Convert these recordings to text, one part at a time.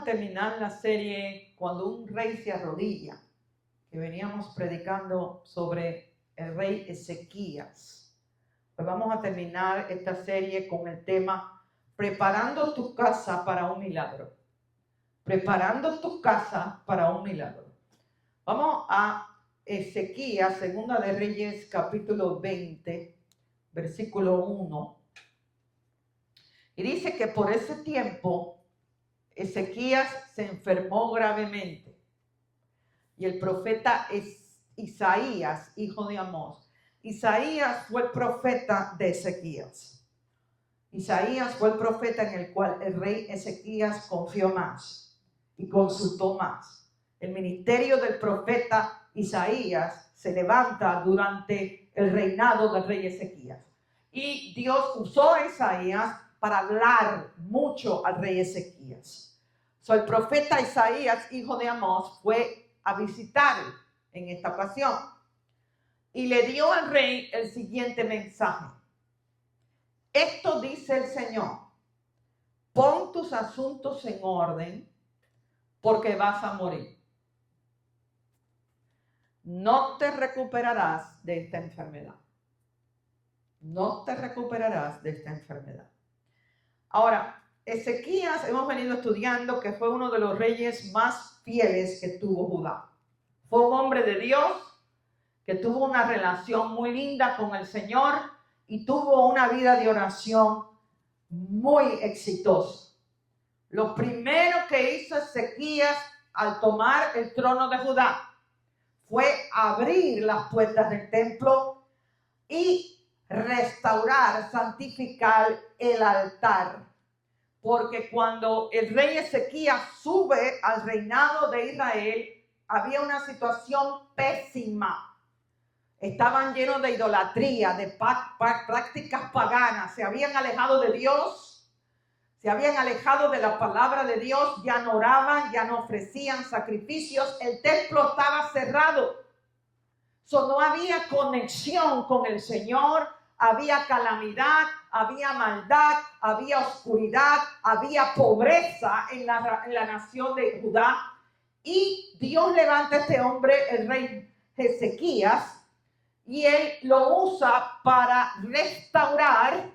a terminar la serie Cuando un rey se arrodilla, que veníamos predicando sobre el rey Ezequías. Pues vamos a terminar esta serie con el tema Preparando tu casa para un milagro. Preparando tu casa para un milagro. Vamos a Ezequías, Segunda de Reyes, capítulo 20, versículo 1. Y dice que por ese tiempo Ezequías se enfermó gravemente. Y el profeta Isaías, hijo de Amós. Isaías fue el profeta de Ezequías. Isaías fue el profeta en el cual el rey Ezequías confió más y consultó más. El ministerio del profeta Isaías se levanta durante el reinado del rey Ezequías. Y Dios usó a Isaías para hablar mucho al rey Ezequías. El profeta Isaías, hijo de Amós, fue a visitarlo en esta ocasión y le dio al rey el siguiente mensaje. Esto dice el Señor: pon tus asuntos en orden porque vas a morir. No te recuperarás de esta enfermedad. No te recuperarás de esta enfermedad. Ahora, Ezequías, hemos venido estudiando que fue uno de los reyes más fieles que tuvo Judá. Fue un hombre de Dios que tuvo una relación muy linda con el Señor y tuvo una vida de oración muy exitosa. Lo primero que hizo Ezequías al tomar el trono de Judá fue abrir las puertas del templo y restaurar, santificar el altar. Porque cuando el rey Ezequías sube al reinado de Israel, había una situación pésima. Estaban llenos de idolatría, de prácticas paganas. Se habían alejado de Dios, se habían alejado de la palabra de Dios, ya no oraban, ya no ofrecían sacrificios. El templo estaba cerrado. No había conexión con el Señor. Había calamidad, había maldad, había oscuridad, había pobreza en la nación de Judá. Y Dios levanta a este hombre, el rey Ezequías, y él lo usa para restaurar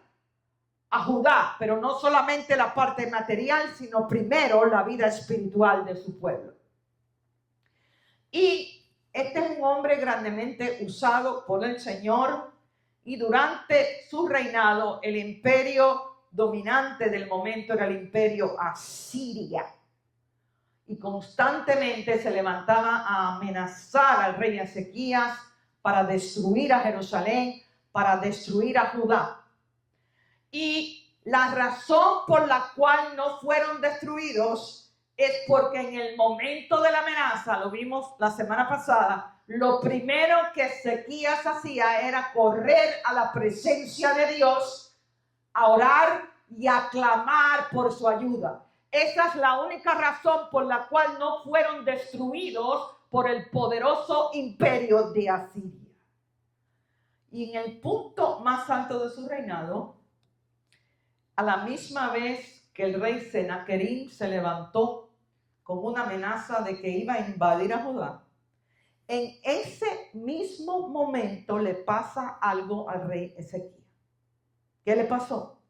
a Judá, pero no solamente la parte material, sino primero la vida espiritual de su pueblo. Y este es un hombre grandemente usado por el Señor. Y durante su reinado, el imperio dominante del momento era el imperio asiria. Y constantemente se levantaba a amenazar al rey Ezequías para destruir a Jerusalén, para destruir a Judá. Y la razón por la cual no fueron destruidos es porque en el momento de la amenaza, lo vimos la semana pasada, lo primero que Ezequías hacía era correr a la presencia de Dios, a orar y a clamar por su ayuda. Esa es la única razón por la cual no fueron destruidos por el poderoso imperio de Asiria. Y en el punto más alto de su reinado, a la misma vez que el rey Senaquerib se levantó con una amenaza de que iba a invadir a Judá, en ese mismo momento le pasa algo al rey Ezequías. ¿Qué le pasó?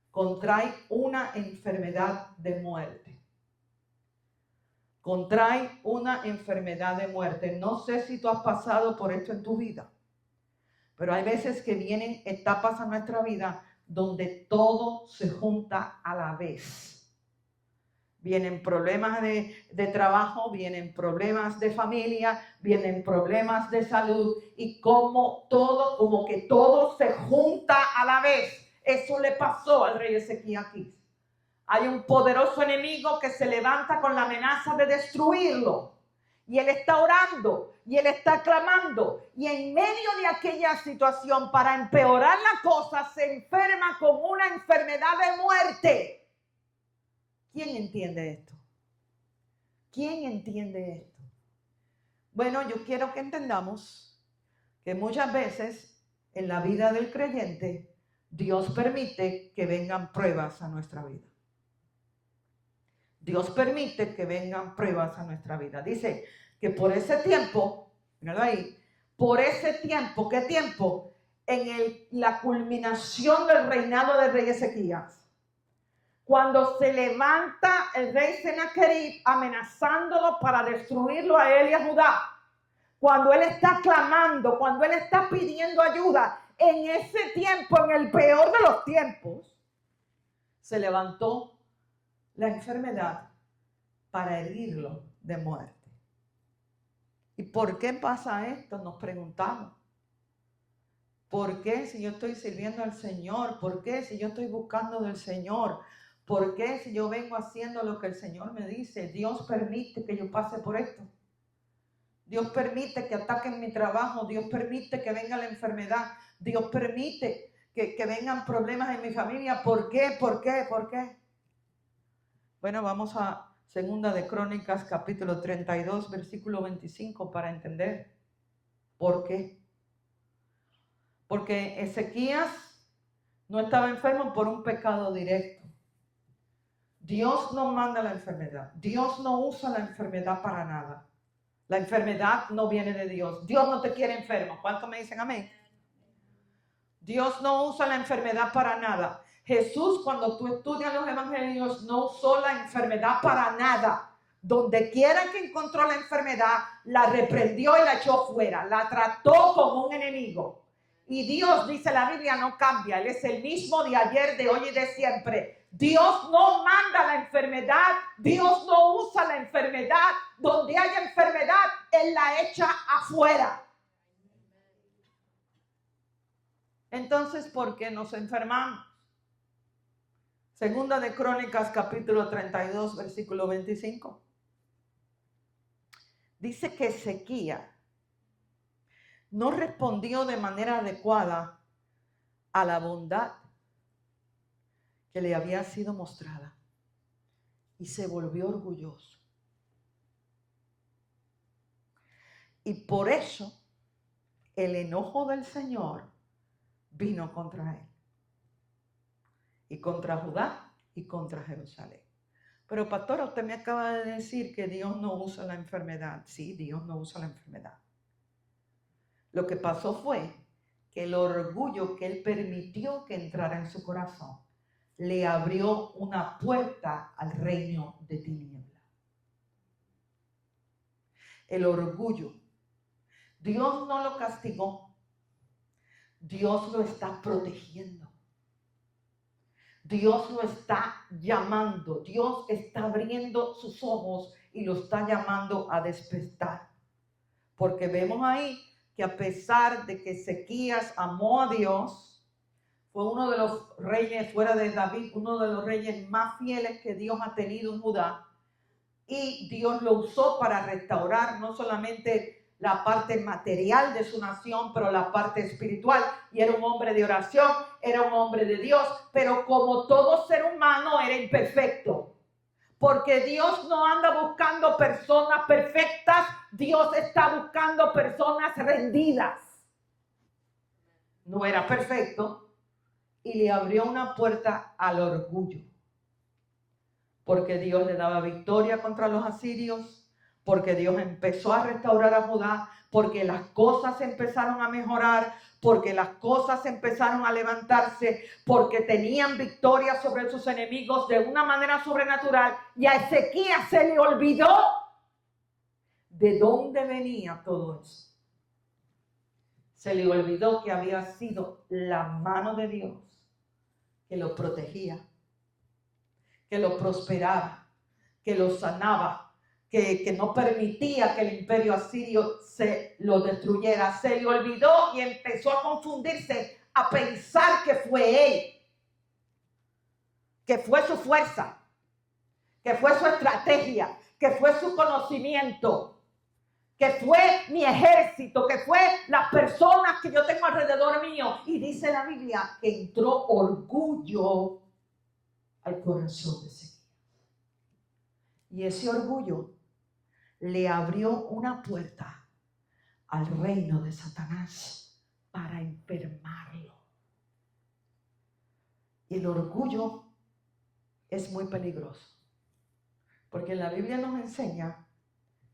Contrae una enfermedad de muerte. Contrae una enfermedad de muerte. No sé si tú has pasado por esto en tu vida, pero hay veces que vienen etapas a nuestra vida donde todo se junta a la vez. Vienen problemas de trabajo, vienen problemas de familia, vienen problemas de salud y como que todo se junta a la vez. Eso le pasó al rey Ezequías aquí. Hay un poderoso enemigo que se levanta con la amenaza de destruirlo. Y él está orando y él está clamando. Y en medio de aquella situación, para empeorar la cosa, se enferma con una enfermedad de muerte. ¿Quién entiende esto? ¿Quién entiende esto? Bueno, yo quiero que entendamos que muchas veces en la vida del creyente Dios permite que vengan pruebas a nuestra vida. Dios permite que vengan pruebas a nuestra vida. Dice que por ese tiempo, míralo ahí, por ese tiempo, ¿qué tiempo? En la culminación del reinado del rey Ezequías. Cuando se levanta el rey Sennacherib amenazándolo para destruirlo a él y a Judá. Cuando él está clamando, cuando él está pidiendo ayuda, en ese tiempo, en el peor de los tiempos, se levantó la enfermedad para herirlo de muerte. ¿Y por qué pasa esto? Nos preguntamos. ¿Por qué si yo estoy sirviendo al Señor? ¿Por qué si yo estoy buscando del Señor? ¿Por qué si yo vengo haciendo lo que el Señor me dice? Dios permite que yo pase por esto. Dios permite que ataquen mi trabajo. Dios permite que venga la enfermedad. Dios permite que vengan problemas en mi familia. ¿Por qué? ¿Por qué? ¿Por qué? Bueno, vamos a Segunda de Crónicas, capítulo 32, versículo 25, para entender por qué. Porque Ezequías no estaba enfermo por un pecado directo. Dios no manda la enfermedad. Dios no usa la enfermedad para nada. La enfermedad no viene de Dios. Dios no te quiere enfermo. ¿Cuántos me dicen amén? Dios no usa la enfermedad para nada. Jesús, cuando tú estudias los evangelios, no usó la enfermedad para nada. Donde quiera que encontró la enfermedad, la reprendió y la echó fuera. La trató como un enemigo. Y Dios, dice la Biblia, no cambia. Él es el mismo de ayer, de hoy y de siempre. Dios no manda la enfermedad. Dios no usa la enfermedad. Donde haya enfermedad, Él la echa afuera. Entonces, ¿por qué nos enfermamos? Segunda de Crónicas, capítulo 32, versículo 25. Dice que Ezequías no respondió de manera adecuada a la bondad que le había sido mostrada y se volvió orgulloso. Y por eso el enojo del Señor vino contra él y contra Judá y contra Jerusalén. Pero pastora, usted me acaba de decir que Dios no usa la enfermedad. Sí, Dios no usa la enfermedad. Lo que pasó fue que el orgullo que él permitió que entrara en su corazón le abrió una puerta al reino de tinieblas. El orgullo. Dios no lo castigó. Dios lo está protegiendo. Dios lo está llamando. Dios está abriendo sus ojos y lo está llamando a despertar. Porque vemos ahí que a pesar de que Ezequías amó a Dios, fue uno de los reyes fuera de David, uno de los reyes más fieles que Dios ha tenido en Judá. Y Dios lo usó para restaurar no solamente la parte material de su nación, pero la parte espiritual. Y era un hombre de oración, era un hombre de Dios, pero como todo ser humano era imperfecto. Porque Dios no anda buscando personas perfectas, Dios está buscando personas rendidas. No era perfecto y le abrió una puerta al orgullo. Porque Dios le daba victoria contra los asirios, porque Dios empezó a restaurar a Judá, porque las cosas empezaron a mejorar, porque las cosas empezaron a levantarse, porque tenían victoria sobre sus enemigos de una manera sobrenatural. Y a Ezequías se le olvidó de dónde venía todo eso. Se le olvidó que había sido la mano de Dios que lo protegía, que lo prosperaba, que lo sanaba, que no permitía que el imperio asirio se lo destruyera. Se le olvidó y empezó a confundirse, a pensar que fue él, que fue su fuerza, que fue su estrategia, que fue su conocimiento, que fue mi ejército, que fue las personas que yo tengo alrededor mío. Y dice la Biblia que entró orgullo al corazón de Ezequías. Y ese orgullo le abrió una puerta al reino de Satanás para enfermarlo. Y el orgullo es muy peligroso. Porque la Biblia nos enseña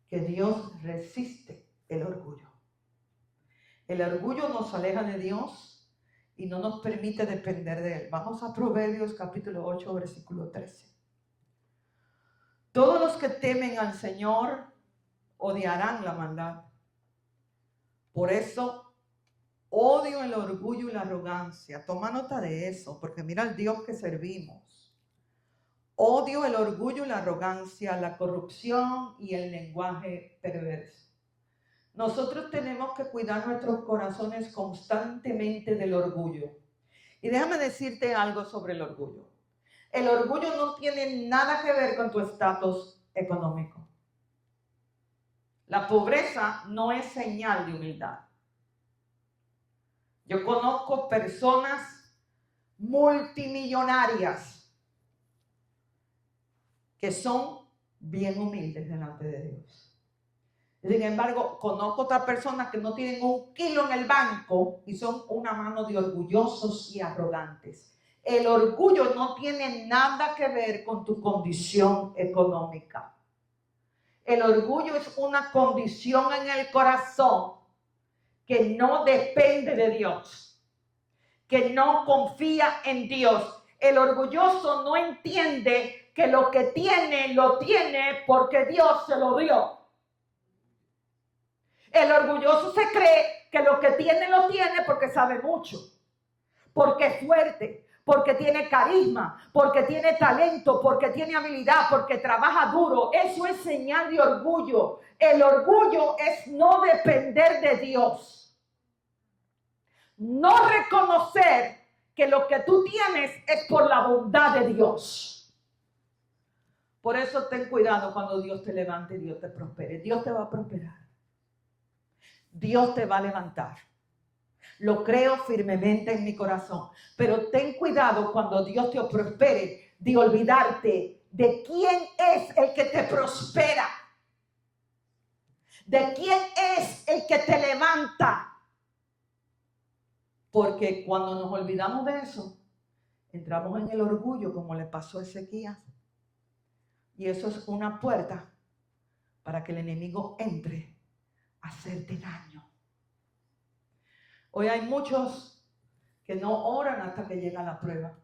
que Dios resiste el orgullo. El orgullo nos aleja de Dios y no nos permite depender de Él. Vamos a Proverbios capítulo 8, versículo 13. Todos los que temen al Señor odiarán la maldad. Por eso odio el orgullo y la arrogancia. Toma nota de eso, porque mira el Dios que servimos. Odio el orgullo y la arrogancia, la corrupción y el lenguaje perverso. Nosotros tenemos que cuidar nuestros corazones constantemente del orgullo. Y déjame decirte algo sobre el orgullo. El orgullo no tiene nada que ver con tu estatus económico. La pobreza no es señal de humildad. Yo conozco personas multimillonarias que son bien humildes delante de Dios. Sin embargo, conozco otras personas que no tienen un kilo en el banco y son una mano de orgullosos y arrogantes. El orgullo no tiene nada que ver con tu condición económica. El orgullo es una condición en el corazón que no depende de Dios, que no confía en Dios. El orgulloso no entiende que lo que tiene, lo tiene porque Dios se lo dio. El orgulloso se cree que lo que tiene, lo tiene porque sabe mucho, porque es fuerte, porque tiene carisma, porque tiene talento, porque tiene habilidad, porque trabaja duro. Eso es señal de orgullo. El orgullo es no depender de Dios. No reconocer que lo que tú tienes es por la bondad de Dios. Por eso ten cuidado cuando Dios te levante y Dios te prospere. Dios te va a prosperar. Dios te va a levantar. Lo creo firmemente en mi corazón. Pero ten cuidado cuando Dios te prospere de olvidarte de quién es el que te prospera. De quién es el que te levanta. Porque cuando nos olvidamos de eso, entramos en el orgullo como le pasó a Ezequías. Y eso es una puerta para que el enemigo entre a hacerte daño. Hoy hay muchos que no oran hasta que llega la prueba.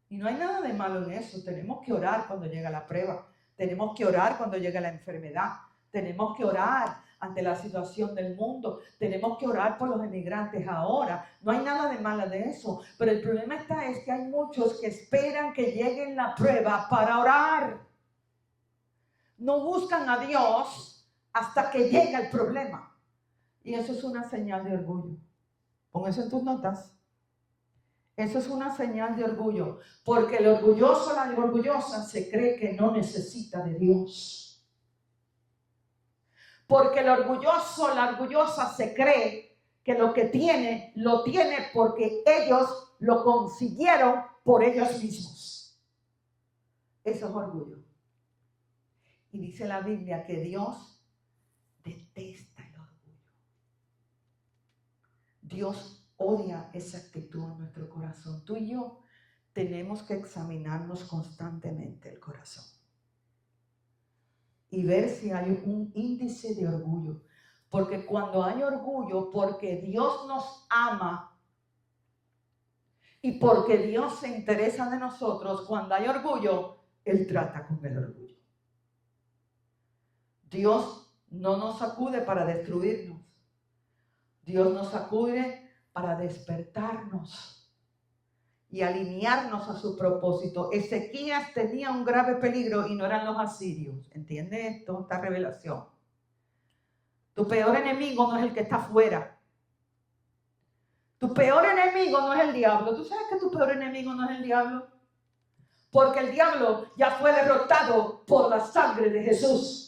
Y no hay nada de malo en eso. Tenemos que orar cuando llega la prueba. Tenemos que orar cuando llega la enfermedad. Tenemos que orar ante la situación del mundo. Tenemos que orar por los emigrantes ahora. No hay nada de malo de eso. Pero el problema es que hay muchos que esperan que llegue la prueba para orar. No buscan a Dios hasta que llega el problema. Y eso es una señal de orgullo. Pon eso en tus notas. Eso es una señal de orgullo. Porque el orgulloso, la orgullosa, se cree que no necesita de Dios. Porque el orgulloso, la orgullosa, se cree que lo que tiene, lo tiene porque ellos lo consiguieron por ellos mismos. Eso es orgullo. Y dice la Biblia que Dios detesta el orgullo. Dios odia esa actitud en nuestro corazón. Tú y yo tenemos que examinarnos constantemente el corazón y ver si hay un índice de orgullo. Porque cuando hay orgullo, porque Dios nos ama y porque Dios se interesa de nosotros, cuando hay orgullo, Él trata con el orgullo. Dios no nos sacude para destruirnos. Dios nos sacude para despertarnos y alinearnos a su propósito. Ezequías tenía un grave peligro y no eran los asirios. ¿Entiende esto? Esta revelación. Tu peor enemigo no es el que está afuera. Tu peor enemigo no es el diablo. ¿Tú sabes que tu peor enemigo no es el diablo? Porque el diablo ya fue derrotado por la sangre de Jesús.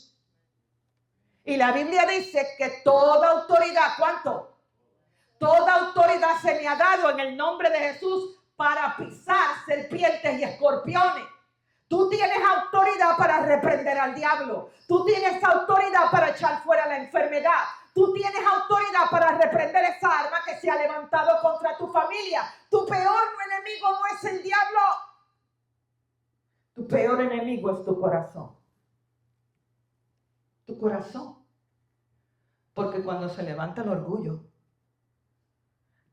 Y la Biblia dice que toda autoridad, ¿cuánto? Toda autoridad se me ha dado en el nombre de Jesús para pisar serpientes y escorpiones. Tú tienes autoridad para reprender al diablo. Tú tienes autoridad para echar fuera la enfermedad. Tú tienes autoridad para reprender esa arma que se ha levantado contra tu familia. Tu peor enemigo no es el diablo. Tu peor enemigo es tu corazón. tu corazón. Porque cuando se levanta el orgullo,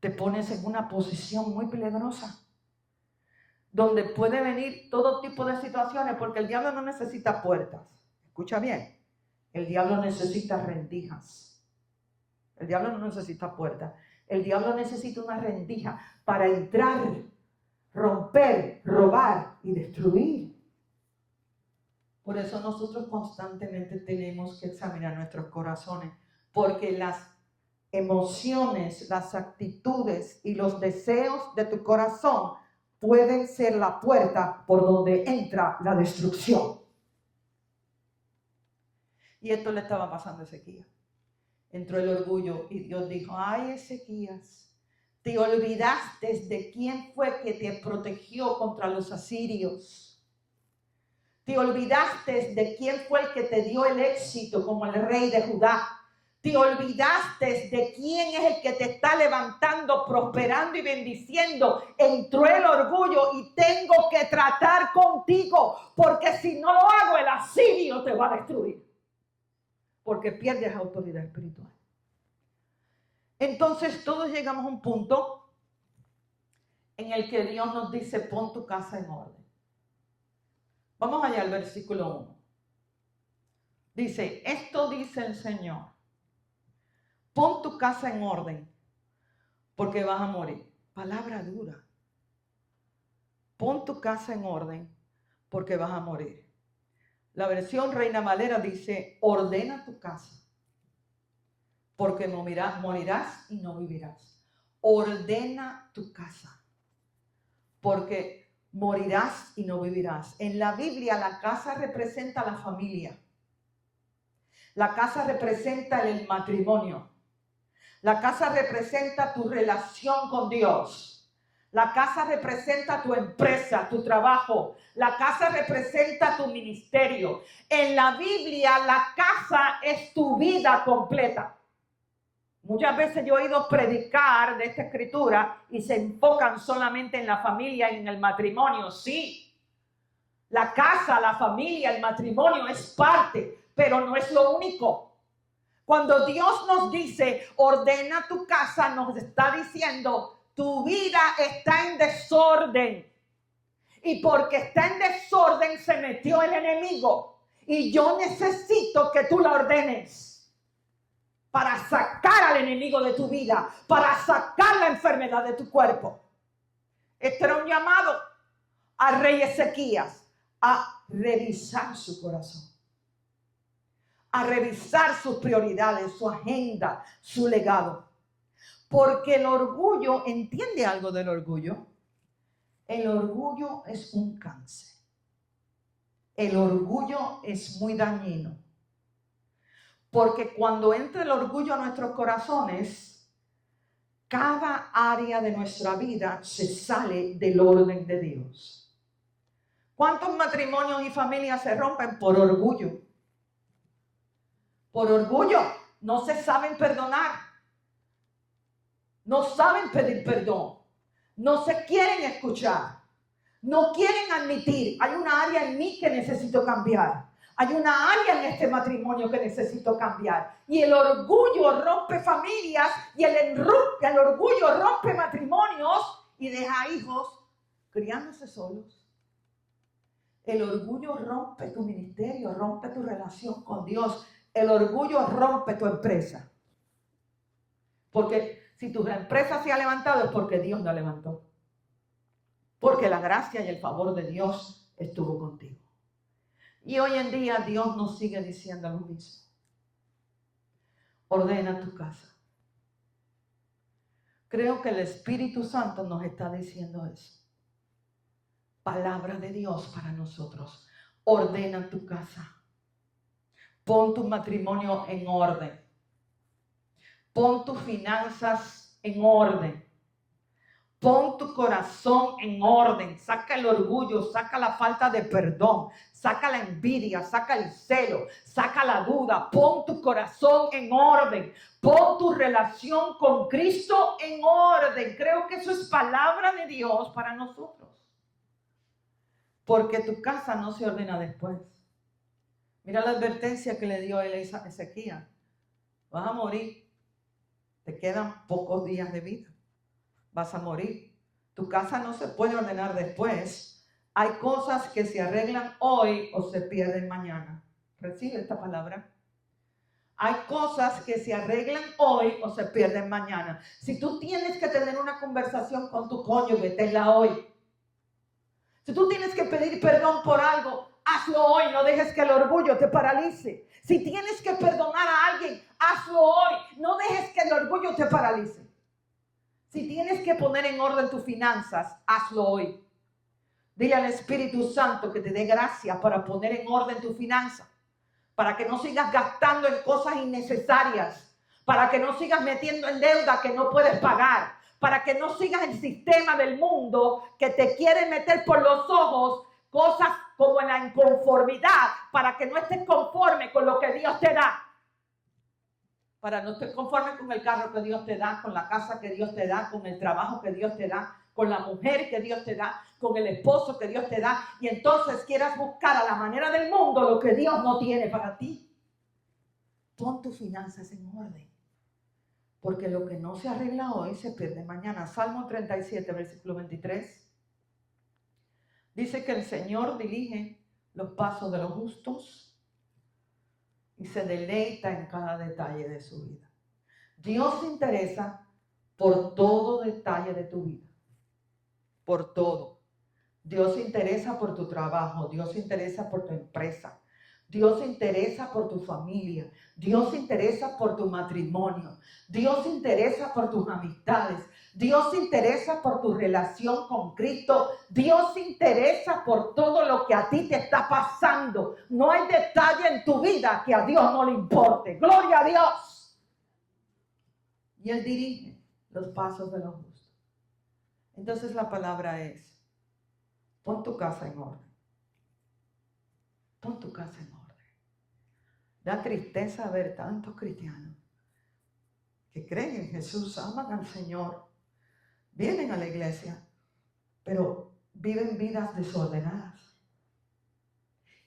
te pones en una posición muy peligrosa, donde puede venir todo tipo de situaciones, porque el diablo no necesita puertas. Escucha bien, el diablo necesita rendijas. El diablo no necesita puertas. El diablo necesita una rendija para entrar, romper, robar y destruir. Por eso nosotros constantemente tenemos que examinar nuestros corazones, porque las emociones, las actitudes y los deseos de tu corazón pueden ser la puerta por donde entra la destrucción. Y esto le estaba pasando a Ezequías. Entró el orgullo y Dios dijo: ay, Ezequías, te olvidaste de quién fue que te protegió contra los asirios. Te olvidaste de quién fue el que te dio el éxito como el rey de Judá. Te olvidaste de quién es el que te está levantando, prosperando y bendiciendo. Entró el orgullo y tengo que tratar contigo, porque si no lo hago, el asirio te va a destruir. Porque pierdes autoridad espiritual. Entonces todos llegamos a un punto en el que Dios nos dice: pon tu casa en orden. Vamos allá al versículo 1. Dice: esto dice el Señor, pon tu casa en orden, porque vas a morir. Palabra dura. Pon tu casa en orden, porque vas a morir. La versión Reina Valera dice: ordena tu casa, porque morirás y no vivirás. Ordena tu casa, porque morirás y no vivirás. En la Biblia la casa representa la familia. La casa representa el matrimonio. La casa representa tu relación con Dios. La casa representa tu empresa, tu trabajo. La casa representa tu ministerio. En la Biblia la casa es tu vida completa. Muchas veces yo he oído predicar de esta escritura y se enfocan solamente en la familia y en el matrimonio. Sí, la casa, la familia, el matrimonio es parte, pero no es lo único. Cuando Dios nos dice ordena tu casa, nos está diciendo tu vida está en desorden. Y porque está en desorden se metió el enemigo. Y yo necesito que tú la ordenes para sacar al enemigo de tu vida, para sacar la enfermedad de tu cuerpo. Este era un llamado al rey Ezequías a revisar su corazón, a revisar sus prioridades, su agenda, su legado. Porque el orgullo, ¿entiende algo del orgullo? El orgullo es un cáncer. El orgullo es muy dañino. Porque cuando entra el orgullo a nuestros corazones, cada área de nuestra vida se sale del orden de Dios. ¿Cuántos matrimonios y familias se rompen por orgullo? Por orgullo. No se saben perdonar. No saben pedir perdón. No se quieren escuchar. No quieren admitir: hay una área en mí que necesito cambiar. Hay una área en este matrimonio que necesito cambiar. Y el orgullo rompe familias y el orgullo rompe matrimonios y deja hijos criándose solos. El orgullo rompe tu ministerio, rompe tu relación con Dios. El orgullo rompe tu empresa. Porque si tu empresa se ha levantado es porque Dios la levantó. Porque la gracia y el favor de Dios estuvo contigo. Y hoy en día Dios nos sigue diciendo lo mismo. Ordena tu casa. Creo que el Espíritu Santo nos está diciendo eso. Palabra de Dios para nosotros. Ordena tu casa. Pon tu matrimonio en orden. Pon tus finanzas en orden. Pon tu corazón en orden. Saca el orgullo, saca la falta de perdón, saca la envidia, saca el celo, saca la duda. Pon tu corazón en orden. Pon tu relación con Cristo en orden. Creo que eso es palabra de Dios para nosotros. Porque tu casa no se ordena después. Mira la advertencia que le dio él a Ezequías. Vas a morir. Te quedan pocos días de vida. Vas a morir. Tu casa no se puede ordenar después. Hay cosas que se arreglan hoy o se pierden mañana. Recibe esta palabra. Hay cosas que se arreglan hoy o se pierden mañana. Si tú tienes que tener una conversación con tu cónyuge, tenla hoy. Si tú tienes que pedir perdón por algo, hazlo hoy. No dejes que el orgullo te paralice. Si tienes que perdonar a alguien, hazlo hoy. No dejes que el orgullo te paralice. Si tienes que poner en orden tus finanzas, hazlo hoy. Dile al Espíritu Santo que te dé gracia para poner en orden tus finanzas. Para que no sigas gastando en cosas innecesarias. Para que no sigas metiendo en deuda que no puedes pagar. Para que no sigas el sistema del mundo que te quiere meter por los ojos cosas como en la inconformidad. Para que no estés conforme con lo que Dios te da. Para no estar conforme con el carro que Dios te da, con la casa que Dios te da, con el trabajo que Dios te da, con la mujer que Dios te da, con el esposo que Dios te da, y entonces quieras buscar a la manera del mundo lo que Dios no tiene para ti. Pon tus finanzas en orden, porque lo que no se arregla hoy se pierde mañana. Salmo 37, versículo 23, dice que el Señor dirige los pasos de los justos y se deleita en cada detalle de su vida. Dios se interesa por todo detalle de tu vida. Por todo. Dios se interesa por tu trabajo. Dios se interesa por tu empresa. Dios se interesa por tu familia. Dios se interesa por tu matrimonio. Dios se interesa por tus amistades. Dios se interesa por tu relación con Cristo. Dios se interesa por todo lo que a ti te está pasando. No hay detalle en tu vida que a Dios no le importe. ¡Gloria a Dios! Y Él dirige los pasos de los justos. Entonces la palabra es, pon tu casa en orden. Pon tu casa en orden. Da tristeza ver tantos cristianos que creen en Jesús, aman al Señor, vienen a la iglesia, pero viven vidas desordenadas.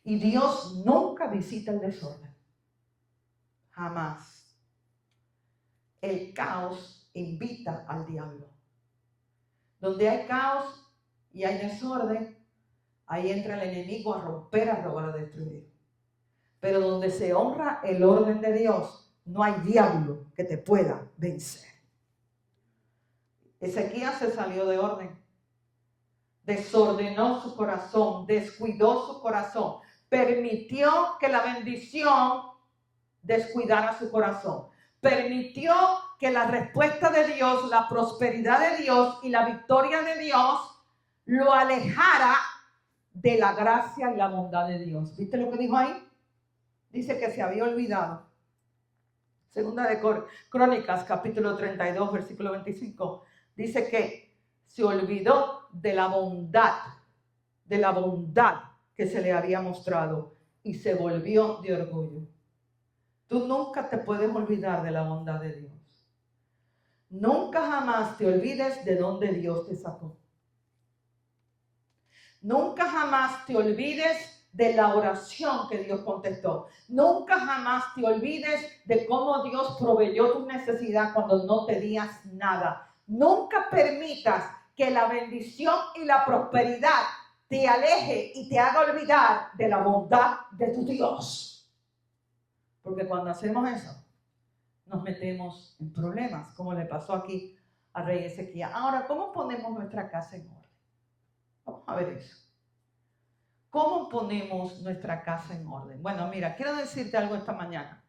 Y Dios nunca visita el desorden. Jamás. El caos invita al diablo. Donde hay caos y hay desorden, ahí entra el enemigo a romper, a robar, a destruir. Pero donde se honra el orden de Dios, no hay diablo que te pueda vencer. Ezequías se salió de orden. Desordenó su corazón, descuidó su corazón. Permitió que la bendición descuidara su corazón. Permitió que la respuesta de Dios, la prosperidad de Dios y la victoria de Dios lo alejara de la gracia y la bondad de Dios. ¿Viste lo que dijo ahí? Dice que se había olvidado. Segunda de Crónicas, capítulo 32, versículo 25. Dice que se olvidó de la bondad que se le había mostrado y se volvió de orgullo. Tú nunca te puedes olvidar de la bondad de Dios. Nunca jamás te olvides de dónde Dios te sacó. Nunca jamás te olvides de la oración que Dios contestó. Nunca jamás te olvides de cómo Dios proveyó tu necesidad cuando no tenías nada. Nunca permitas que la bendición y la prosperidad te aleje y te haga olvidar de la bondad de tu Dios. Porque cuando hacemos eso, nos metemos en problemas, como le pasó aquí al rey Ezequías. Ahora, ¿cómo ponemos nuestra casa en orden? Vamos a ver eso. ¿Cómo ponemos nuestra casa en orden? Bueno, mira, quiero decirte algo esta mañana.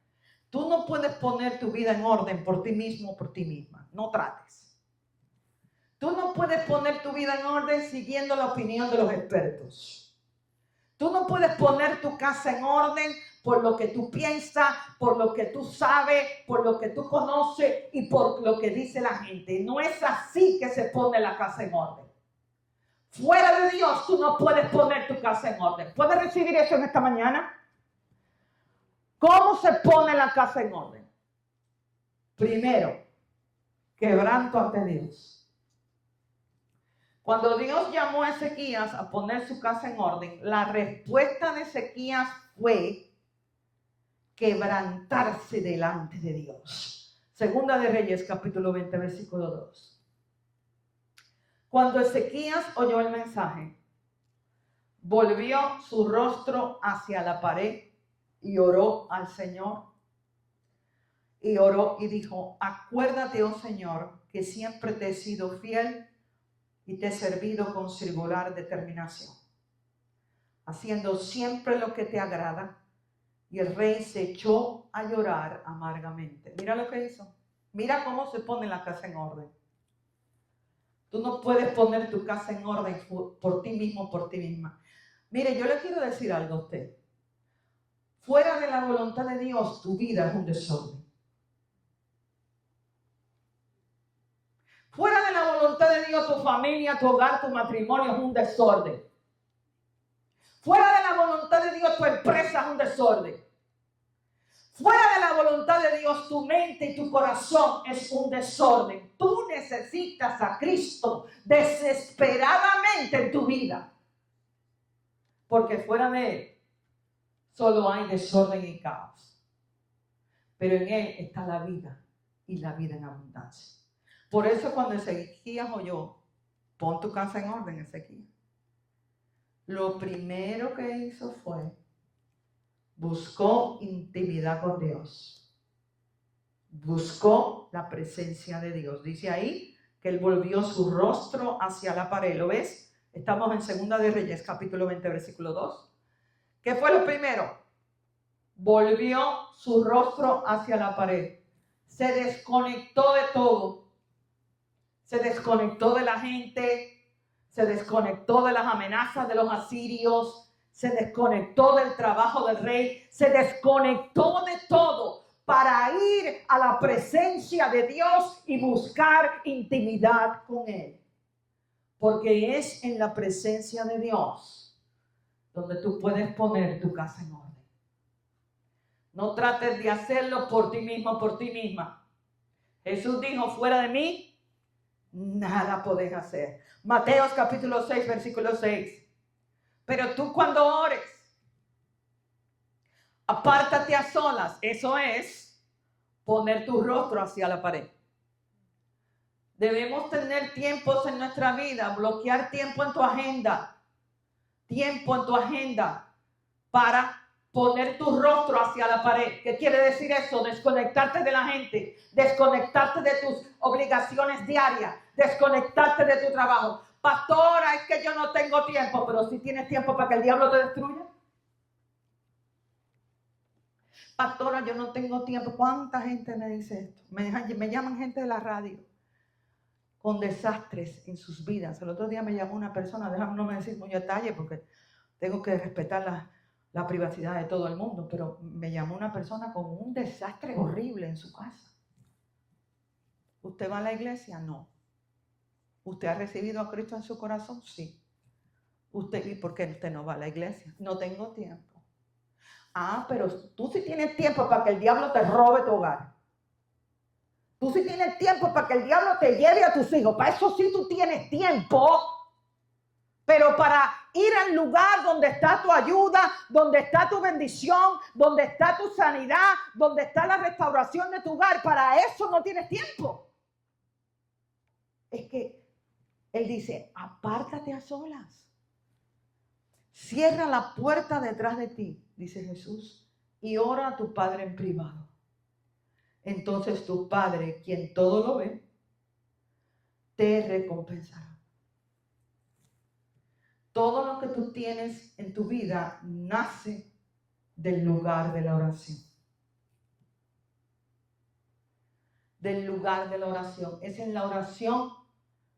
Tú no puedes poner tu vida en orden por ti mismo o por ti misma. No trates. Tú no puedes poner tu vida en orden siguiendo la opinión de los expertos. Tú no puedes poner tu casa en orden por lo que tú piensas, por lo que tú sabes, por lo que tú conoces y por lo que dice la gente. No es así que se pone la casa en orden. Fuera de Dios, tú no puedes poner tu casa en orden. ¿Puedes recibir eso en esta mañana? ¿Cómo se pone la casa en orden? Primero, quebranto ante Dios. Cuando Dios llamó a Ezequías a poner su casa en orden, la respuesta de Ezequías fue quebrantarse delante de Dios. Segunda de Reyes, capítulo 20, versículo 2. Cuando Ezequías oyó el mensaje, volvió su rostro hacia la pared y oró al Señor. Y oró y dijo: acuérdate, oh Señor, que siempre te he sido fiel y te he servido con singular determinación, haciendo siempre lo que te agrada. Y el rey se echó a llorar amargamente. Mira lo que hizo. Mira cómo se pone la casa en orden. Tú no puedes poner tu casa en orden por ti mismo, por ti misma. Mire, yo le quiero decir algo a usted. Fuera de la voluntad de Dios, tu vida es un desorden. Fuera de la voluntad de Dios, tu familia, tu hogar, tu matrimonio es un desorden. Fuera de la voluntad de Dios, tu empresa es un desorden. Fuera de la voluntad de Dios, tu mente y tu corazón es un desorden. Tú necesitas a Cristo desesperadamente en tu vida. Porque fuera de Él, solo hay desorden y caos. Pero en Él está la vida y la vida en abundancia. Por eso cuando Ezequías oyó, pon tu casa en orden, Ezequías, lo primero que hizo fue buscó intimidad con Dios. Buscó la presencia de Dios. Dice ahí que él volvió su rostro hacia la pared. ¿Lo ves? Estamos en Segunda de Reyes, capítulo 20, versículo 2. ¿Qué fue lo primero? Volvió su rostro hacia la pared. Se desconectó de todo. Se desconectó de la gente. Se desconectó de las amenazas de los asirios. Se desconectó del trabajo del rey. Se desconectó de todo para ir a la presencia de Dios y buscar intimidad con Él. Porque es en la presencia de Dios donde tú puedes poner tu casa en orden. No trates de hacerlo por ti mismo, por ti misma. Jesús dijo: fuera de mí, nada podés hacer. Mateos capítulo 6, versículo 6. Pero tú cuando ores, apártate a solas. Eso es poner tu rostro hacia la pared. Debemos tener tiempos en nuestra vida, bloquear tiempo en tu agenda. Tiempo en tu agenda para poner tu rostro hacia la pared. ¿Qué quiere decir eso? Desconectarte de la gente, desconectarte de tus obligaciones diarias, desconectarte de tu trabajo. Pastora, es que yo no tengo tiempo, pero si tienes tiempo para que el diablo te destruya. Pastora, yo no tengo tiempo. ¿Cuánta gente me dice esto? Me llaman gente de la radio con desastres en sus vidas. El otro día me llamó una persona, déjame no me decir muy detalle porque tengo que respetar la privacidad de todo el mundo, pero me llamó una persona con un desastre horrible en su casa. ¿Usted va a la iglesia? No. ¿Usted ha recibido a Cristo en su corazón? Sí. ¿Y por qué usted no va a la iglesia? No tengo tiempo. Ah, pero tú sí tienes tiempo para que el diablo te robe tu hogar. Tú sí tienes tiempo para que el diablo te lleve a tus hijos. Para eso sí tú tienes tiempo. Pero para ir al lugar donde está tu ayuda, donde está tu bendición, donde está tu sanidad, donde está la restauración de tu hogar, para eso no tienes tiempo. Es que Él dice: apártate a solas. Cierra la puerta detrás de ti, dice Jesús, y ora a tu Padre en privado. Entonces tu Padre, quien todo lo ve, te recompensará. Todo lo que tú tienes en tu vida nace del lugar de la oración. Del lugar de la oración. Es en la oración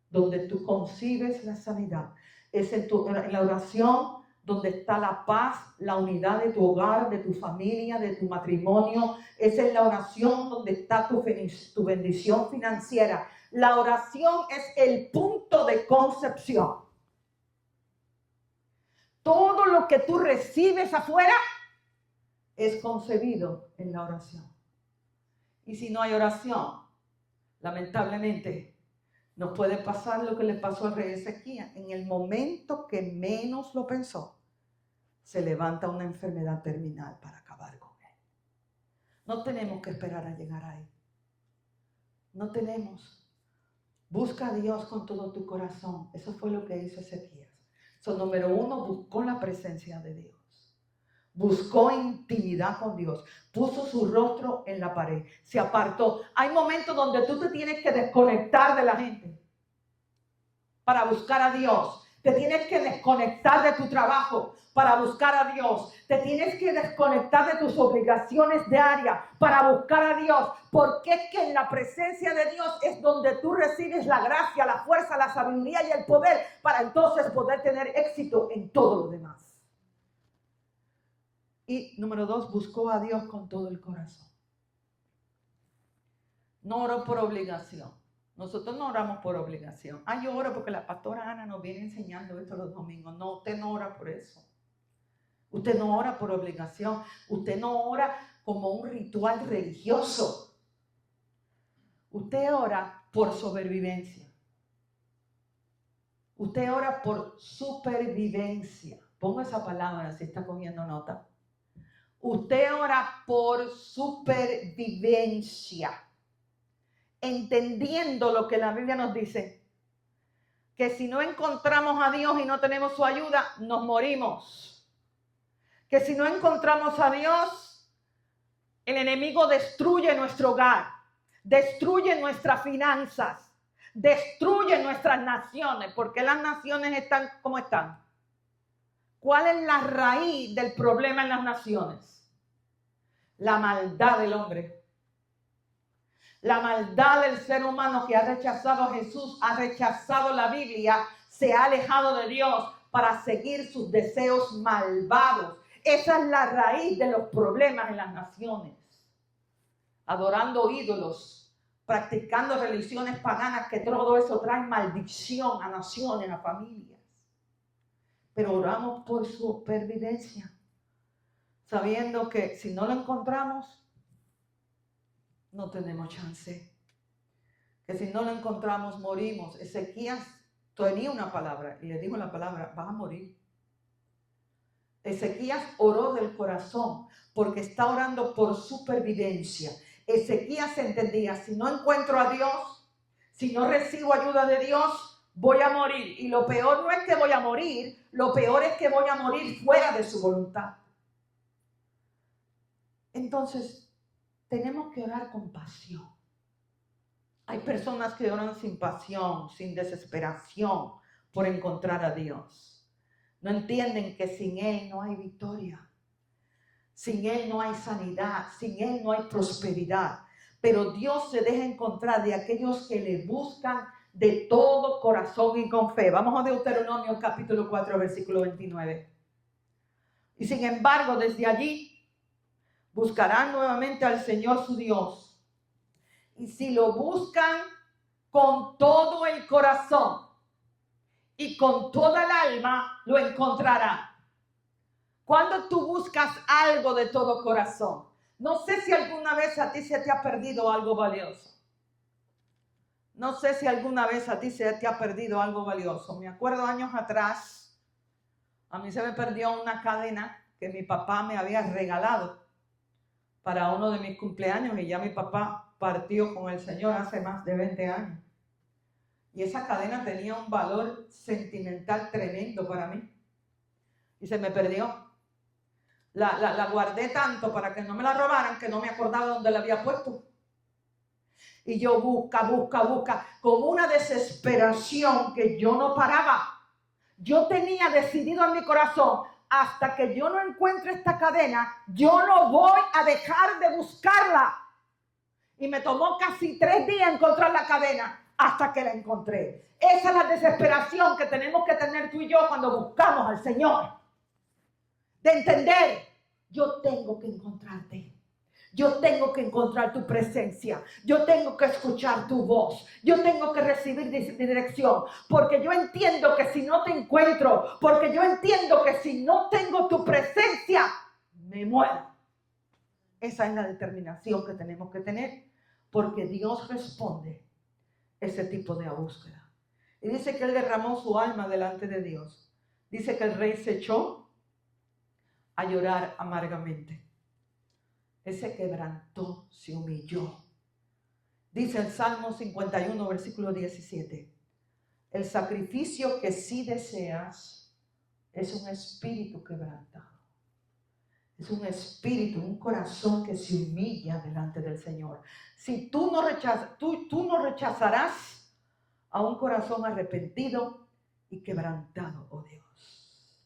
donde tú concibes la sanidad. Es en la oración donde está la paz, la unidad de tu hogar, de tu familia, de tu matrimonio. Es en la oración donde está tu bendición financiera. La oración es el punto de concepción. Todo lo que tú recibes afuera es concebido en la oración. Y si no hay oración, lamentablemente, nos puede pasar lo que le pasó al rey Ezequías. En el momento que menos lo pensó, se levanta una enfermedad terminal para acabar con él. No tenemos que esperar a llegar ahí. No tenemos. Busca a Dios con todo tu corazón. Eso fue lo que hizo Ezequías. Número 1, buscó la presencia de Dios. Buscó intimidad con Dios. Puso su rostro en la pared. Se apartó. Hay momentos donde tú te tienes que desconectar de la gente para buscar a Dios. Te tienes que desconectar de tu trabajo para buscar a Dios. Te tienes que desconectar de tus obligaciones diarias para buscar a Dios. Porque es que en la presencia de Dios es donde tú recibes la gracia, la fuerza, la sabiduría y el poder para entonces poder tener éxito en todo lo demás. Y número 2, buscó a Dios con todo el corazón. No oró por obligación. Nosotros no oramos por obligación. Yo oro porque la pastora Ana nos viene enseñando esto los domingos. No, usted no ora por eso. Usted no ora por obligación. Usted no ora como un ritual religioso. Usted ora por sobrevivencia. Usted ora por supervivencia. Pongo esa palabra si está cogiendo nota. Usted ora por supervivencia. Entendiendo lo que la Biblia nos dice, que si no encontramos a Dios y no tenemos su ayuda, nos morimos. Que si no encontramos a Dios, el enemigo destruye nuestro hogar, destruye nuestras finanzas, destruye nuestras naciones. ¿Por qué las naciones están como están? ¿Cuál es la raíz del problema en las naciones? La maldad del hombre. La maldad del ser humano que ha rechazado a Jesús, ha rechazado la Biblia, se ha alejado de Dios para seguir sus deseos malvados. Esa es la raíz de los problemas en las naciones. Adorando ídolos, practicando religiones paganas, que todo eso trae maldición a naciones, a familias. Pero oramos por su supervivencia, sabiendo que si no lo encontramos, no tenemos chance. Que si no lo encontramos, morimos. Ezequías tenía una palabra y le dijo la palabra: vas a morir. Ezequías oró del corazón porque está orando por supervivencia. Ezequías entendía: si no encuentro a Dios, si no recibo ayuda de Dios, voy a morir. Y lo peor no es que voy a morir, lo peor es que voy a morir fuera de su voluntad. Entonces, tenemos que orar con pasión. Hay personas que oran sin pasión, sin desesperación por encontrar a Dios. No entienden que sin Él no hay victoria. Sin Él no hay sanidad. Sin Él no hay prosperidad. Pero Dios se deja encontrar de aquellos que le buscan de todo corazón y con fe. Vamos a Deuteronomio capítulo 4, versículo 29. Y sin embargo, desde allí buscarán nuevamente al Señor su Dios. Y si lo buscan con todo el corazón y con toda el alma, lo encontrarán. Cuando tú buscas algo de todo corazón, no sé si alguna vez a ti se te ha perdido algo valioso. No sé si alguna vez a ti se te ha perdido algo valioso. Me acuerdo años atrás, a mí se me perdió una cadena que mi papá me había regalado para uno de mis cumpleaños, y ya mi papá partió con el Señor hace más de 20 años. Y esa cadena tenía un valor sentimental tremendo para mí. Y se me perdió. La guardé tanto para que no me la robaran que no me acordaba dónde la había puesto. Y yo busca, con una desesperación que yo no paraba. Yo tenía decidido en mi corazón: hasta que yo no encuentre esta cadena, yo no voy a dejar de buscarla. Y me tomó casi 3 días encontrar la cadena hasta que la encontré. Esa es la desesperación que tenemos que tener tú y yo cuando buscamos al Señor. De entender: yo tengo que encontrarte. Yo tengo que encontrar tu presencia. Yo tengo que escuchar tu voz. Yo tengo que recibir dirección. Porque yo entiendo que si no te encuentro, porque yo entiendo que si no tengo tu presencia, me muero. Esa es la determinación que tenemos que tener. Porque Dios responde ese tipo de búsqueda. Y dice que Él derramó su alma delante de Dios. Dice que el rey se echó a llorar amargamente. Él se quebrantó, se humilló. Dice el Salmo 51, versículo 17. El sacrificio que sí deseas es un espíritu quebrantado. Es un espíritu, un corazón que se humilla delante del Señor. Si tú no rechazarás a un corazón arrepentido y quebrantado, oh Dios.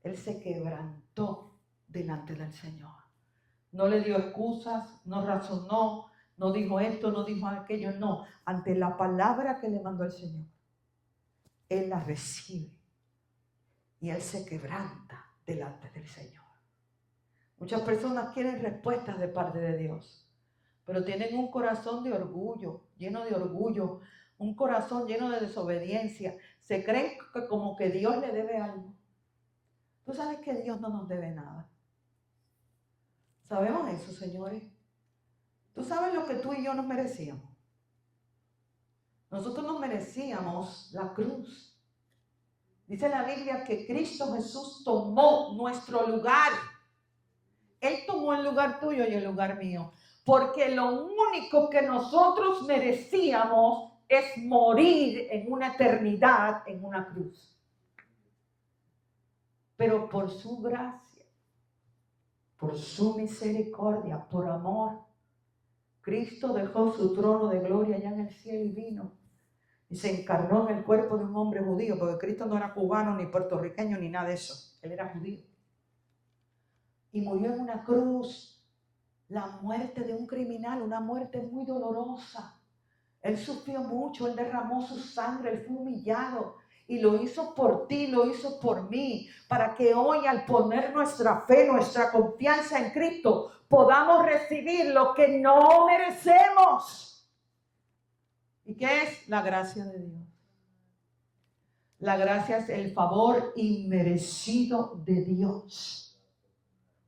Él se quebrantó delante del Señor. No le dio excusas, no razonó, no dijo esto, no dijo aquello, no. Ante la palabra que le mandó el Señor, Él la recibe y Él se quebranta delante del Señor. Muchas personas quieren respuestas de parte de Dios, pero tienen un corazón de orgullo, lleno de orgullo, un corazón lleno de desobediencia. Se creen que como que Dios le debe algo. Tú sabes que Dios no nos debe nada. ¿Sabemos eso, señores? ¿Tú sabes lo que tú y yo nos merecíamos? Nosotros nos merecíamos la cruz. Dice la Biblia que Cristo Jesús tomó nuestro lugar. Él tomó el lugar tuyo y el lugar mío. Porque lo único que nosotros merecíamos es morir en una eternidad en una cruz. Pero por su gracia, por su misericordia, por amor, Cristo dejó su trono de gloria allá en el cielo y vino. Y se encarnó en el cuerpo de un hombre judío, porque Cristo no era cubano, ni puertorriqueño, ni nada de eso. Él era judío. Y murió en una cruz, la muerte de un criminal, una muerte muy dolorosa. Él sufrió mucho, Él derramó su sangre, Él fue humillado. Y lo hizo por ti, lo hizo por mí, para que hoy al poner nuestra fe, nuestra confianza en Cristo, podamos recibir lo que no merecemos. ¿Y qué es? La gracia de Dios. La gracia es el favor inmerecido de Dios.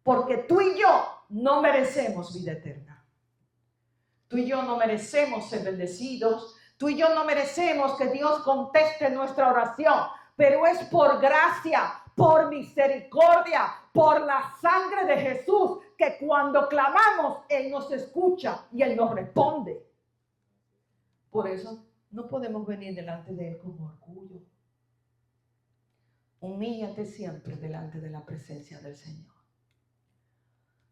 Porque tú y yo no merecemos vida eterna. Tú y yo no merecemos ser bendecidos. Tú y yo no merecemos que Dios conteste nuestra oración. Pero es por gracia, por misericordia, por la sangre de Jesús, que cuando clamamos, Él nos escucha y Él nos responde. Por eso no podemos venir delante de Él con orgullo. Humíllate siempre delante de la presencia del Señor.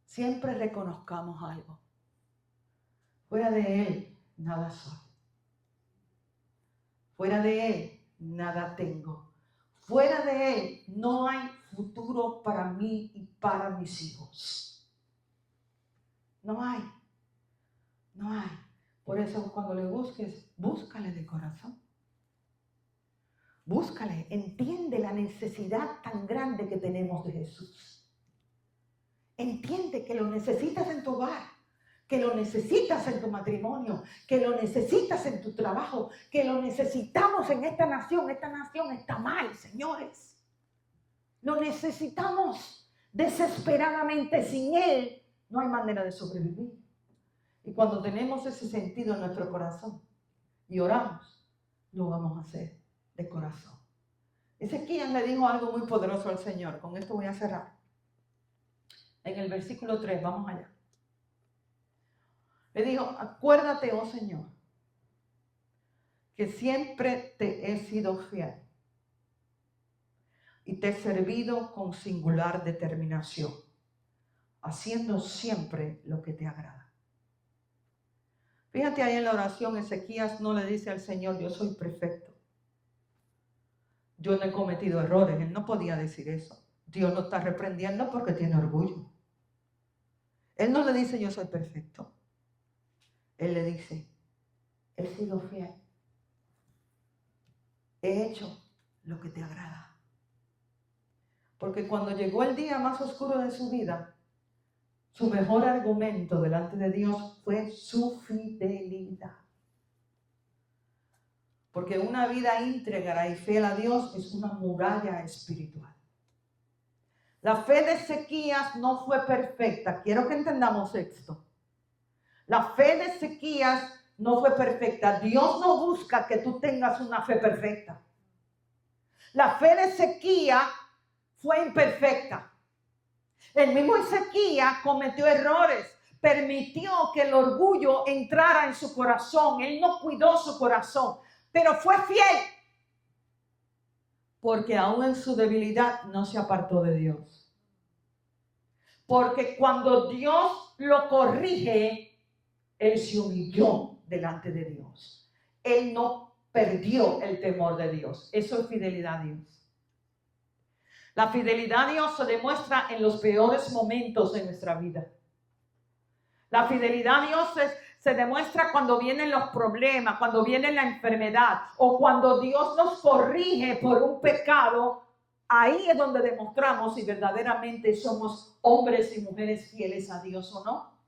Siempre reconozcamos algo. Fuera de Él, nada soy. Fuera de Él, nada tengo. Fuera de Él, no hay futuro para mí y para mis hijos. No hay. No hay. Por eso cuando le busques, búscale de corazón. Búscale, entiende la necesidad tan grande que tenemos de Jesús. Entiende que lo necesitas en tu hogar, que lo necesitas en tu matrimonio, que lo necesitas en tu trabajo, que lo necesitamos en esta nación. Esta nación está mal, señores. Lo necesitamos desesperadamente. Sin Él no hay manera de sobrevivir. Y cuando tenemos ese sentido en nuestro corazón y oramos, lo vamos a hacer de corazón. Ezequías le dijo algo muy poderoso al Señor. Con esto voy a cerrar. En el versículo 3, vamos allá. Le dijo: acuérdate, oh Señor, que siempre te he sido fiel y te he servido con singular determinación, haciendo siempre lo que te agrada. Fíjate ahí en la oración, Ezequías no le dice al Señor: yo soy perfecto, yo no he cometido errores. Él no podía decir eso. Dios lo está reprendiendo porque tiene orgullo. Él no le dice: yo soy perfecto. Él le dice: he sido fiel, he hecho lo que te agrada. Porque cuando llegó el día más oscuro de su vida, su mejor argumento delante de Dios fue su fidelidad. Porque una vida íntegra y fiel a Dios es una muralla espiritual. La fe de Ezequías no fue perfecta. Quiero que entendamos esto. La fe de Ezequías no fue perfecta. Dios no busca que tú tengas una fe perfecta. La fe de Ezequías fue imperfecta. El mismo Ezequías cometió errores, permitió que el orgullo entrara en su corazón. Él no cuidó su corazón, pero fue fiel, porque aún en su debilidad no se apartó de Dios. Porque cuando Dios lo corrige, él se humilló delante de Dios. Él no perdió el temor de Dios. Eso es fidelidad a Dios. La fidelidad a Dios se demuestra en los peores momentos de nuestra vida. La fidelidad a Dios se demuestra cuando vienen los problemas, cuando viene la enfermedad o cuando Dios nos corrige por un pecado. Ahí es donde demostramos si verdaderamente somos hombres y mujeres fieles a Dios o no.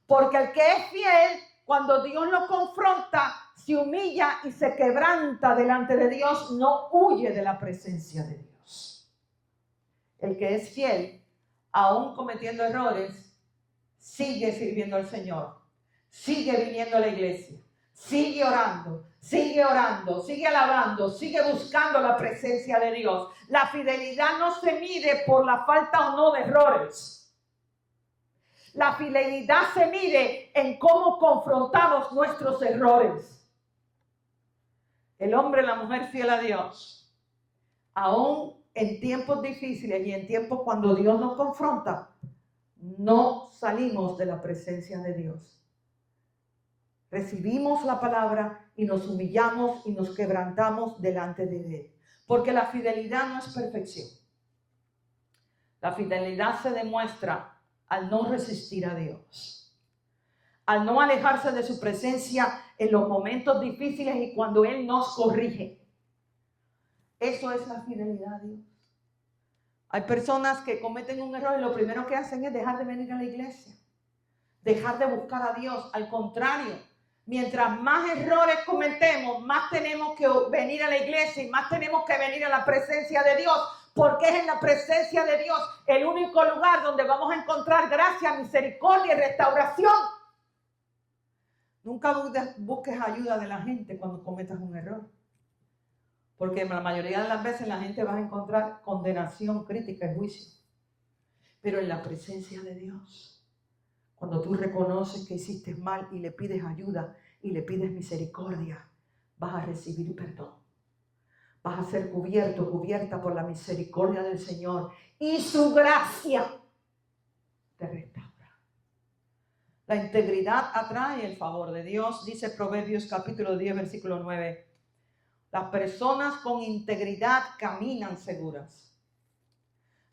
Porque el que es fiel, cuando Dios lo confronta, se humilla y se quebranta delante de Dios, no huye de la presencia de Dios. El que es fiel, aún cometiendo errores, sigue sirviendo al Señor, sigue viniendo a la iglesia, sigue orando, sigue alabando, sigue buscando la presencia de Dios. La fidelidad no se mide por la falta o no de errores. La fidelidad se mide en cómo confrontamos nuestros errores. El hombre y la mujer fiel a Dios, aún en tiempos difíciles y en tiempos cuando Dios nos confronta, no salimos de la presencia de Dios. Recibimos la palabra y nos humillamos y nos quebrantamos delante de Él. Porque la fidelidad no es perfección. La fidelidad se demuestra al no resistir a Dios, al no alejarse de su presencia en los momentos difíciles y cuando Él nos corrige. Eso es la fidelidad a Dios. Hay personas que cometen un error y lo primero que hacen es dejar de venir a la iglesia, dejar de buscar a Dios. Al contrario, mientras más errores cometemos, más tenemos que venir a la iglesia y más tenemos que venir a la presencia de Dios, porque es en la presencia de Dios el único lugar donde vamos a encontrar gracia, misericordia y restauración. Nunca busques ayuda de la gente cuando cometas un error. Porque la mayoría de las veces la gente va a encontrar condenación, crítica y juicio. Pero en la presencia de Dios, cuando tú reconoces que hiciste mal y le pides ayuda y le pides misericordia, vas a recibir perdón. Vas a ser cubierta por la misericordia del Señor y su gracia te restaura. La integridad atrae el favor de Dios, dice Proverbios capítulo 10, versículo 9. Las personas con integridad caminan seguras.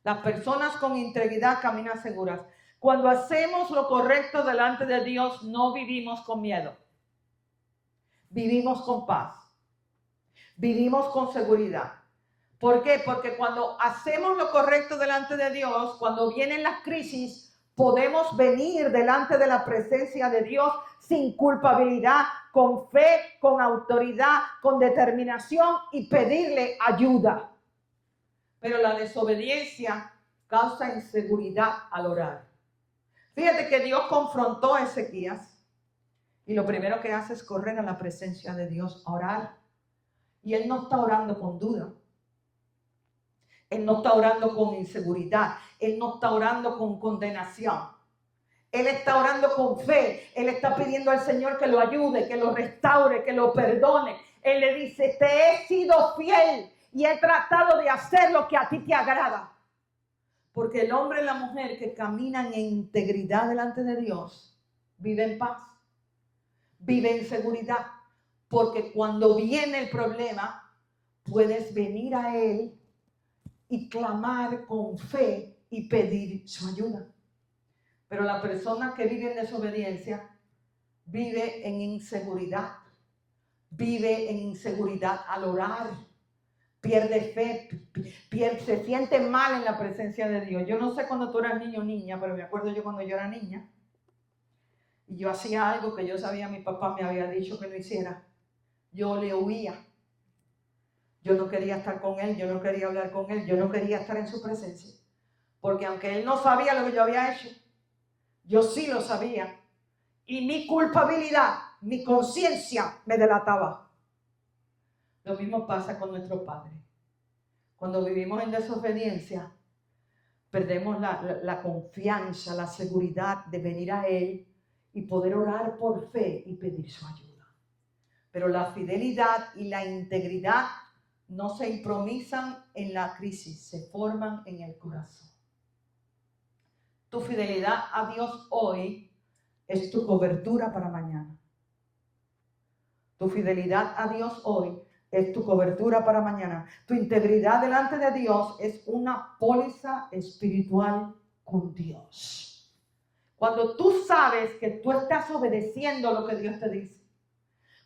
Las personas con integridad caminan seguras. Cuando hacemos lo correcto delante de Dios, no vivimos con miedo. Vivimos con paz. Vivimos con seguridad. ¿Por qué? Porque cuando hacemos lo correcto delante de Dios, cuando vienen las crisis, podemos venir delante de la presencia de Dios sin culpabilidad, con fe, con autoridad, con determinación y pedirle ayuda. Pero la desobediencia causa inseguridad al orar. Fíjate que Dios confrontó a Ezequías y lo primero que hace es correr a la presencia de Dios a orar. Y él no está orando con duda. Él no está orando con inseguridad. Él no está orando con condenación. Él está orando con fe. Él está pidiendo al Señor que lo ayude, que lo restaure, que lo perdone. Él le dice, te he sido fiel y he tratado de hacer lo que a ti te agrada. Porque el hombre y la mujer que caminan en integridad delante de Dios vive en paz, vive en seguridad. Porque cuando viene el problema, puedes venir a Él y clamar con fe y pedir su ayuda. Pero la persona que vive en desobediencia vive en inseguridad. Vive en inseguridad al orar. Pierde fe, se siente mal en la presencia de Dios. Yo no sé cuando tú eras niño o niña, pero me acuerdo yo cuando yo era niña. Y yo hacía algo que yo sabía, mi papá me había dicho que no hiciera. Yo le huía. Yo no quería estar con él, yo no quería hablar con él, yo no quería estar en su presencia. Porque aunque él no sabía lo que yo había hecho, yo sí lo sabía. Y mi culpabilidad, mi conciencia me delataba. Lo mismo pasa con nuestro Padre. Cuando vivimos en desobediencia, perdemos la confianza, la seguridad de venir a Él y poder orar por fe y pedir su ayuda. Pero la fidelidad y la integridad no se improvisan en la crisis, se forman en el corazón. Tu fidelidad a Dios hoy es tu cobertura para mañana. Tu fidelidad a Dios hoy es tu cobertura para mañana. Tu integridad delante de Dios es una póliza espiritual con Dios. Cuando tú sabes que tú estás obedeciendo lo que Dios te dice.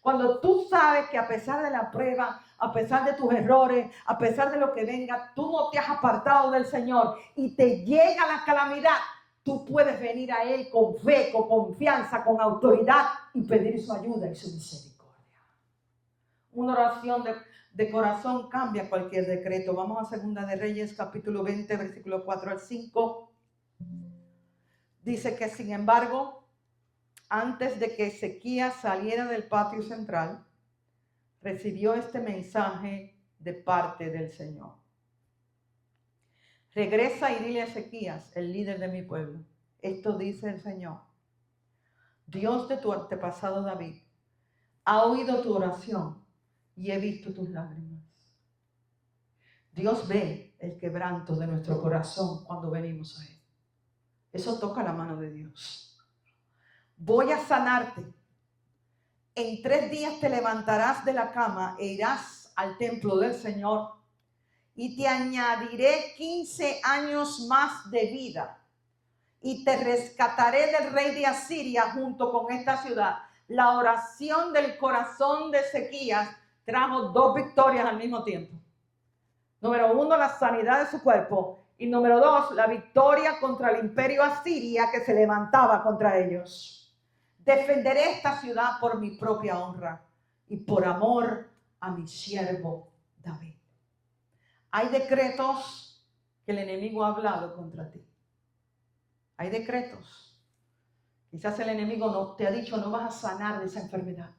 Cuando tú sabes que a pesar de la prueba, a pesar de tus errores, a pesar de lo que venga, tú no te has apartado del Señor y te llega la calamidad, tú puedes venir a Él con fe, con confianza, con autoridad y pedir su ayuda y su misericordia. Una oración de corazón cambia cualquier decreto. Vamos a 2 de Reyes, capítulo 20, versículo 4 al 5. Dice que, sin embargo, antes de que Ezequías saliera del patio central, recibió este mensaje de parte del Señor. Regresa y dile a Ezequías, el líder de mi pueblo, esto dice el Señor: Dios de tu antepasado David ha oído tu oración y he visto tus lágrimas. Dios ve el quebranto de nuestro corazón cuando venimos a Él. Eso toca la mano de Dios. Voy a sanarte. En 3 días te levantarás de la cama e irás al templo del Señor y te añadiré 15 años más de vida y te rescataré del rey de Asiria junto con esta ciudad. La oración del corazón de Ezequías trajo 2 victorias al mismo tiempo. Número 1, la sanidad de su cuerpo. Y número 2, la victoria contra el imperio asiria que se levantaba contra ellos. Defenderé esta ciudad por mi propia honra y por amor a mi siervo David. Hay decretos que el enemigo ha hablado contra ti. Hay decretos. Quizás el enemigo no te ha dicho no vas a sanar de esa enfermedad.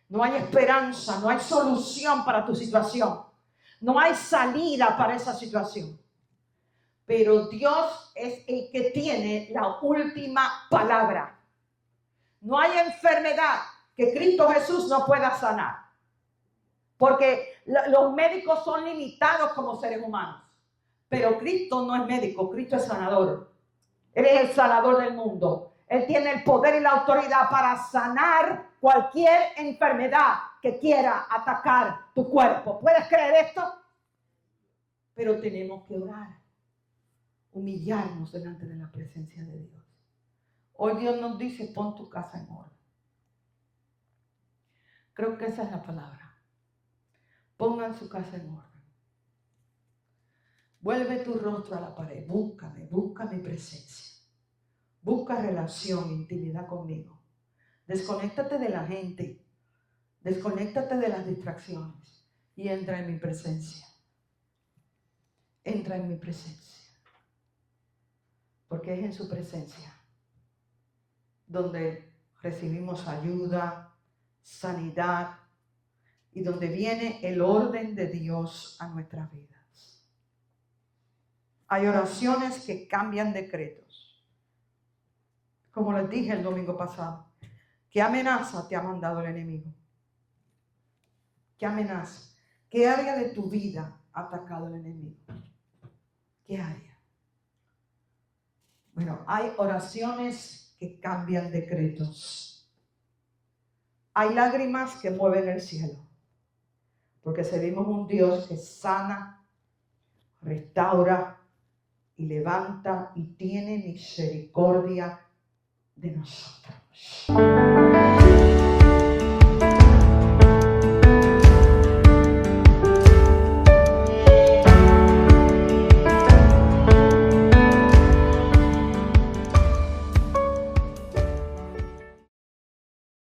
No hay esperanza, no hay solución para tu situación. No hay salida para esa situación. Pero Dios es el que tiene la última palabra. No hay enfermedad que Cristo Jesús no pueda sanar. Porque los médicos son limitados como seres humanos. Pero Cristo no es médico, Cristo es sanador. Él es el sanador del mundo. Él tiene el poder y la autoridad para sanar cualquier enfermedad que quiera atacar tu cuerpo. ¿Puedes creer esto? Pero tenemos que orar, humillarnos delante de la presencia de Dios. Hoy Dios nos dice, pon tu casa en orden. Creo que esa es la palabra. Pongan su casa en orden. Vuelve tu rostro a la pared. Búscame, busca mi presencia. Busca relación, intimidad conmigo. Desconéctate de la gente. Desconéctate de las distracciones. Y entra en mi presencia. Entra en mi presencia. Porque es en su presencia donde recibimos ayuda, sanidad y donde viene el orden de Dios a nuestras vidas. Hay oraciones que cambian decretos. Como les dije el domingo pasado, ¿qué amenaza te ha mandado el enemigo? ¿Qué amenaza? ¿Qué área de tu vida ha atacado el enemigo? ¿Qué área? Bueno, hay oraciones que cambian decretos. Hay lágrimas que mueven el cielo. Porque servimos un Dios que sana, restaura y levanta y tiene misericordia de nosotros.